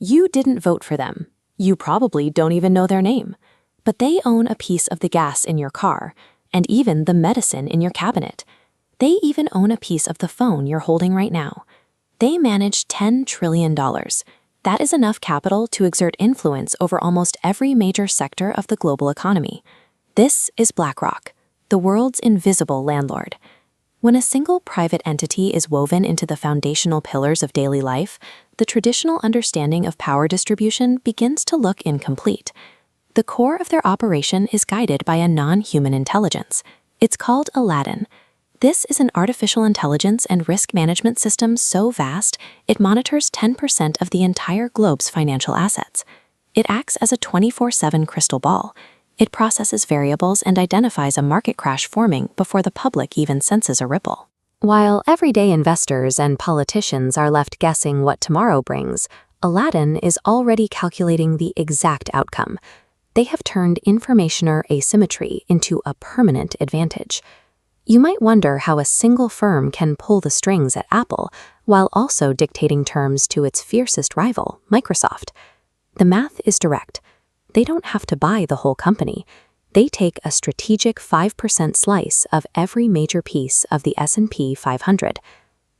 You didn't vote for them. You probably don't even know their name. But they own a piece of the gas in your car, and even the medicine in your cabinet. They even own a piece of the phone you're holding right now. They manage $10 trillion. That is enough capital to exert influence over almost every major sector of the global economy. This is BlackRock, the world's invisible landlord. When a single private entity is woven into the foundational pillars of daily life, the traditional understanding of power distribution begins to look incomplete. The core of their operation is guided by a non-human intelligence. It's called Aladdin. This is an artificial intelligence and risk management system so vast, it monitors 10% of the entire globe's financial assets. It acts as a 24/7 crystal ball. It processes variables and identifies a market crash forming before the public even senses a ripple. While everyday investors and politicians are left guessing what tomorrow brings, Aladdin is already calculating the exact outcome. They have turned information asymmetry into a permanent advantage. You might wonder how a single firm can pull the strings at Apple while also dictating terms to its fiercest rival, Microsoft. The math is direct. They don't have to buy the whole company. They take a strategic 5% slice of every major piece of the S&P 500.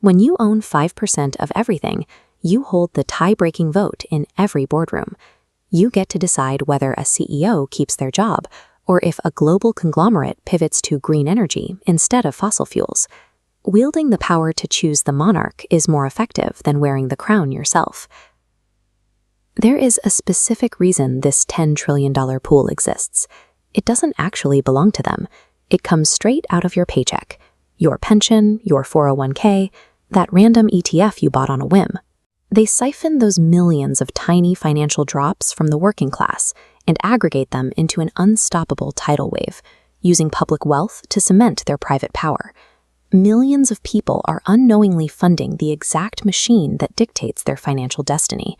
When you own 5% of everything, you hold the tie-breaking vote in every boardroom. You get to decide whether a CEO keeps their job or if a global conglomerate pivots to green energy instead of fossil fuels. Wielding the power to choose the monarch is more effective than wearing the crown yourself. There is a specific reason this $10 trillion pool exists. It doesn't actually belong to them. It comes straight out of your paycheck, your pension, your 401k, that random ETF you bought on a whim. They siphon those millions of tiny financial drops from the working class and aggregate them into an unstoppable tidal wave, using public wealth to cement their private power. Millions of people are unknowingly funding the exact machine that dictates their financial destiny.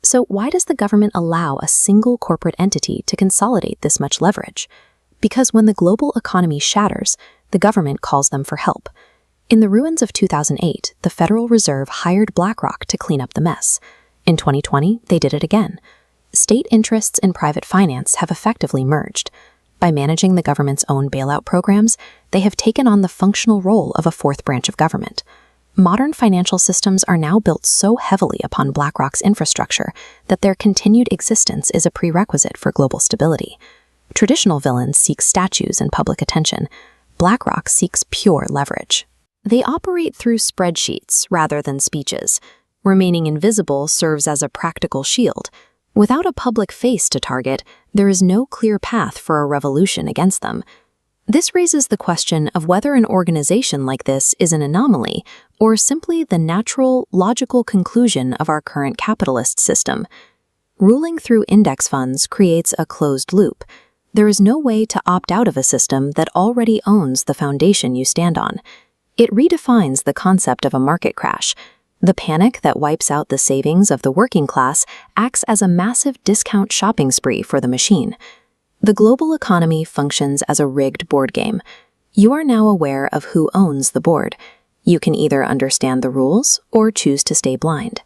So why does the government allow a single corporate entity to consolidate this much leverage? Because when the global economy shatters, the government calls them for help. In the ruins of 2008, the Federal Reserve hired BlackRock to clean up the mess. In 2020, they did it again. State interests in private finance have effectively merged. By managing the government's own bailout programs, they have taken on the functional role of a fourth branch of government. Modern financial systems are now built so heavily upon BlackRock's infrastructure that their continued existence is a prerequisite for global stability. Traditional villains seek statues and public attention. BlackRock seeks pure leverage. They operate through spreadsheets rather than speeches. Remaining invisible serves as a practical shield. Without a public face to target, there is no clear path for a revolution against them. This raises the question of whether an organization like this is an anomaly or simply the natural, logical conclusion of our current capitalist system. Ruling through index funds creates a closed loop. There is no way to opt out of a system that already owns the foundation you stand on. It redefines the concept of a market crash. The panic that wipes out the savings of the working class acts as a massive discount shopping spree for the machine. The global economy functions as a rigged board game. You are now aware of who owns the board. You can either understand the rules or choose to stay blind.